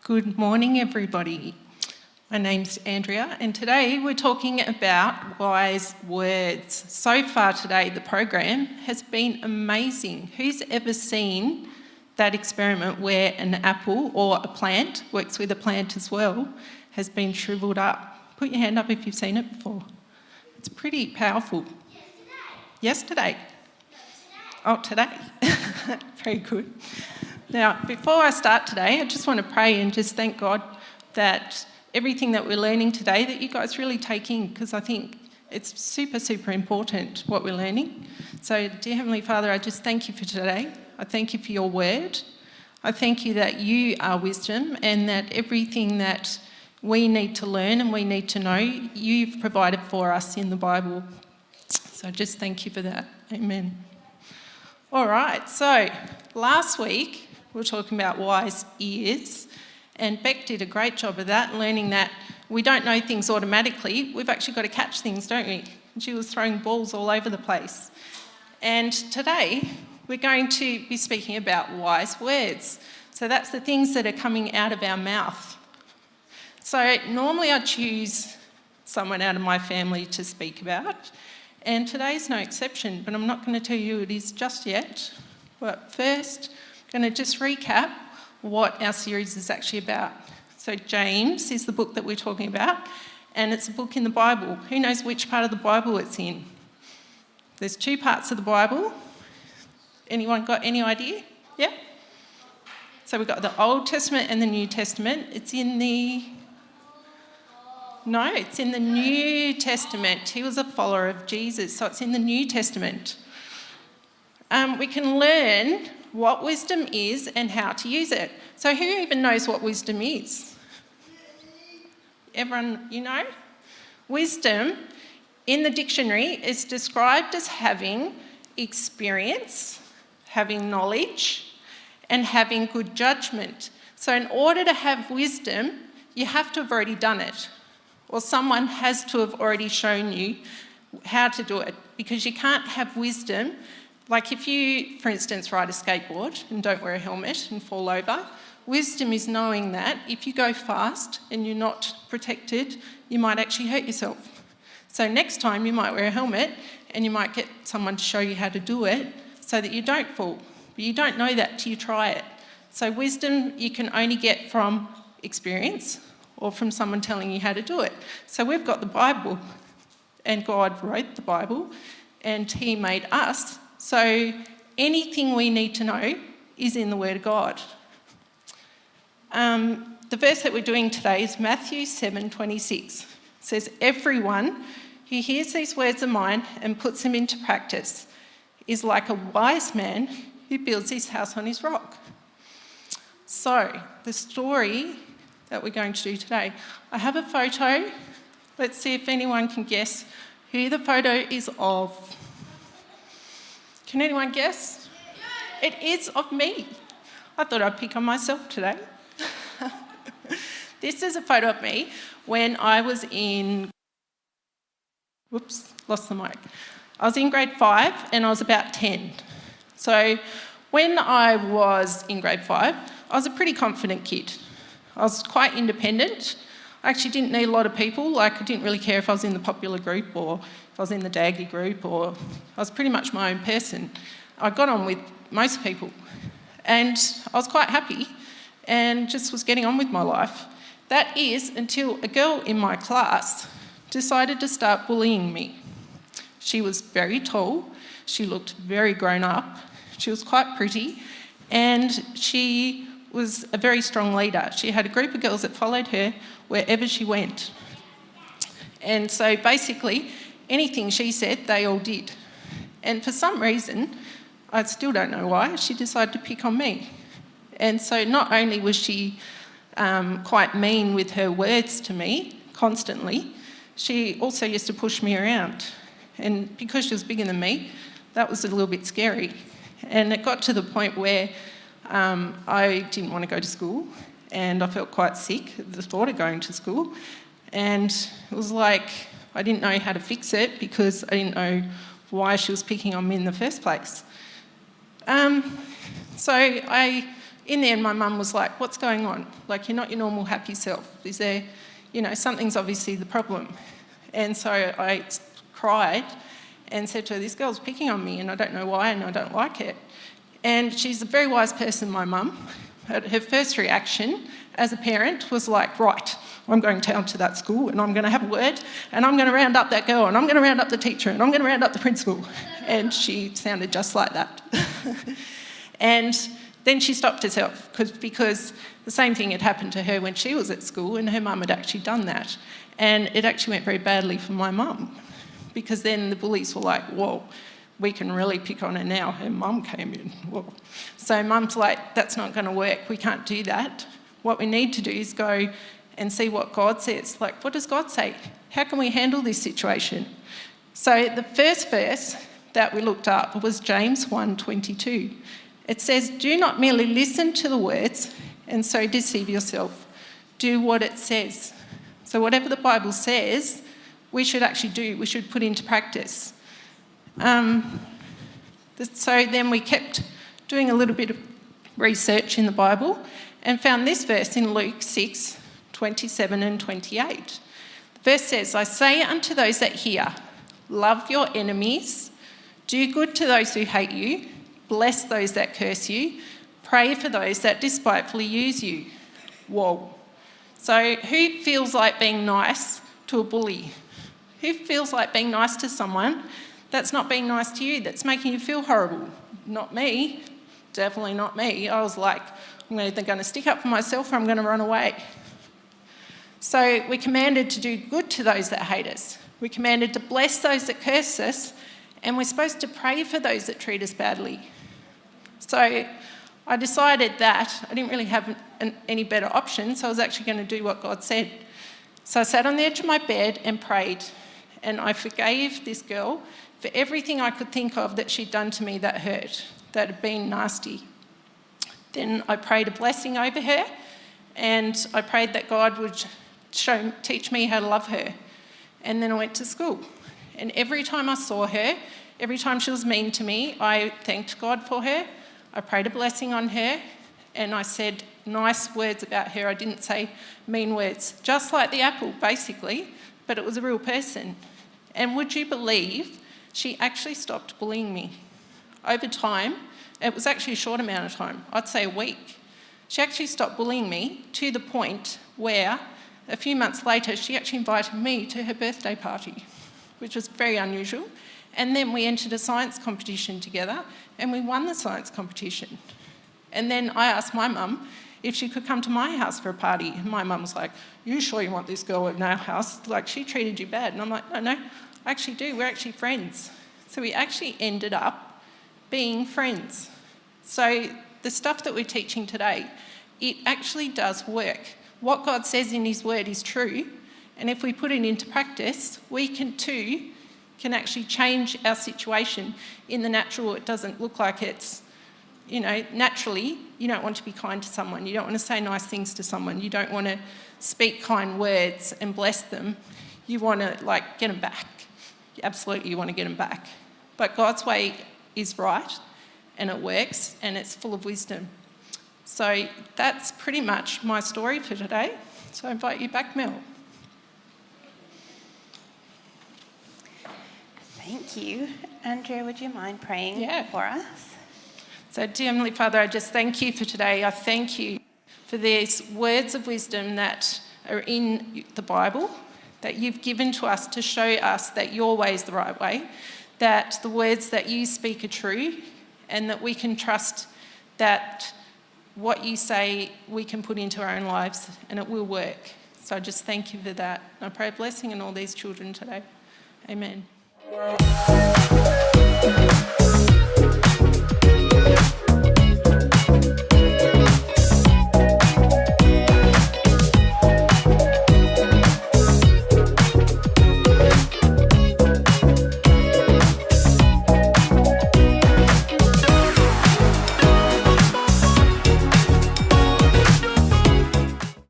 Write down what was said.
Good morning, everybody. My name's Andrea, and today we're talking about wise words. So far today, the program has been amazing. Who's ever seen that experiment where an apple or a plant, works with a plant as well, has been shriveled up? Put your hand up if you've seen it before. It's pretty powerful. Yesterday? Oh, today. Very good. Now, before I start today, I just want to pray and just thank God that everything that we're learning today, that you guys really take in, because I think it's super, super important what we're learning. So, dear Heavenly Father, I just thank you for today. I thank you for your word. I thank you that you are wisdom and that everything that we need to learn and we need to know, you've provided for us in the Bible. So just thank you for that. Amen. All right, so last week we were talking about wise ears, and Beck did a great job of that, learning that we don't know things automatically. We've actually got to catch things, don't we? And she was throwing balls all over the place. And today we're going to be speaking about wise words. So that's the things that are coming out of our mouth. So normally I choose someone out of my family to speak about, and today's no exception, but I'm not going to tell you who it is just yet. But first, I'm going to just recap what our series is actually about. So James is the book that we're talking about, and it's a book in the Bible. Who knows which part of the Bible it's in? There's two parts of the Bible. Anyone got any idea? Yeah? So we've got the Old Testament and the New Testament. It's in the New Testament. He was a follower of Jesus, so it's in the New Testament. We can learn what wisdom is and how to use it. So who even knows what wisdom is? Everyone, you know? Wisdom in the dictionary is described as having experience, having knowledge, and having good judgment. So in order to have wisdom, you have to have already done it, or someone has to have already shown you how to do it, because you can't have wisdom. Like if you, for instance, ride a skateboard and don't wear a helmet and fall over, wisdom is knowing that if you go fast and you're not protected, you might actually hurt yourself. So next time you might wear a helmet and you might get someone to show you how to do it so that you don't fall. But you don't know that till you try it. So wisdom you can only get from experience or from someone telling you how to do it. So we've got the Bible, and God wrote the Bible, and He made us. So anything we need to know is in the Word of God. The verse that we're doing today is Matthew 7:26. It says, "Everyone who hears these words of mine and puts them into practice is like a wise man who builds his house on his rock." So the story that we're going to do today, I have a photo. Let's see if anyone can guess who the photo is of. Can anyone guess? It is of me. I thought I'd pick on myself today. This is a photo of me when I was in... Whoops, lost the mic. I was in grade 5 and I was about 10. So when I was in grade 5, I was a pretty confident kid. I was quite independent. I actually didn't need a lot of people. Like, I didn't really care if I was in the popular group or if I was in the daggy group, or I was pretty much my own person. I got on with most people. And I was quite happy and just was getting on with my life. That is until a girl in my class decided to start bullying me. She was very tall. She looked very grown up. She was quite pretty. And she was a very strong leader. She had a group of girls that followed her wherever she went. And so basically, anything she said, they all did. And for some reason, I still don't know why, she decided to pick on me. And so not only was she quite mean with her words to me constantly, she also used to push me around. And because she was bigger than me, that was a little bit scary. And it got to the point where I didn't want to go to school, and I felt quite sick at the thought of going to school. And it was like I didn't know how to fix it because I didn't know why she was picking on me in the first place. So I in the end, my mum was like, what's going on? Like, you're not your normal happy self. Is there, something's obviously the problem. And so I cried and said to her, this girl's picking on me and I don't know why and I don't like it. And she's a very wise person, my mum. But her first reaction as a parent was like, right, I'm going down to that school and I'm going to have a word and I'm going to round up that girl and I'm going to round up the teacher and I'm going to round up the principal. And she sounded just like that. And then she stopped herself because the same thing had happened to her when she was at school and her mum had actually done that. And it actually went very badly for my mum because then the bullies were like, whoa, we can really pick on her now. Her mum came in. Whoa. So mum's like, that's not going to work. We can't do that. What we need to do is go and see what God says. Like, what does God say? How can we handle this situation? So the first verse that we looked up was James 1:22. It says, do not merely listen to the words and so deceive yourself. Do what it says. So whatever the Bible says, we should actually do. We should put into practice. So then we kept doing a little bit of research in the Bible and found this verse in Luke 6:27 and 28. The verse says, I say unto those that hear, love your enemies, do good to those who hate you, bless those that curse you, pray for those that despitefully use you. Whoa. So who feels like being nice to a bully? Who feels like being nice to someone that's not being nice to you, that's making you feel horrible? Not me. Definitely not me. I was like, I'm either going to stick up for myself or I'm going to run away. So we're commanded to do good to those that hate us. We're commanded to bless those that curse us, and we're supposed to pray for those that treat us badly. So I decided that I didn't really have any better option, so I was actually going to do what God said. So I sat on the edge of my bed and prayed, and I forgave this girl for everything I could think of that she'd done to me that hurt, that had been nasty. Then I prayed a blessing over her, and I prayed that God would teach me how to love her. And then I went to school. And every time I saw her, every time she was mean to me, I thanked God for her. I prayed a blessing on her, and I said nice words about her. I didn't say mean words, just like the apple, basically, but it was a real person. And would you believe she actually stopped bullying me? Over time, it was actually a short amount of time, I'd say a week. She actually stopped bullying me to the point where a few months later, she actually invited me to her birthday party, which was very unusual. And then we entered a science competition together and we won the science competition. And then I asked my mum if she could come to my house for a party. And my mum was like, you sure you want this girl in our house? Like, she treated you bad. And I'm like, no, I actually do. We're actually friends. So we actually ended up being friends. So the stuff that we're teaching today, it actually does work. What God says in his word is true. And if we put it into practice, we can actually change our situation. In the natural, it doesn't look like it's, naturally, you don't want to be kind to someone. You don't want to say nice things to someone. You don't want to speak kind words and bless them. You want to, get them back. Absolutely, you want to get them back. But God's way is right, and it works, and it's full of wisdom. So that's pretty much my story for today. So I invite you back, Mel. Thank you. Andrea, would you mind praying for us? So, dear Heavenly Father, I just thank you for today. I thank you for these words of wisdom that are in the Bible, that you've given to us to show us that your way is the right way, that the words that you speak are true, and that we can trust that what you say we can put into our own lives and it will work. So I just thank you for that. I pray a blessing on all these children today. Amen.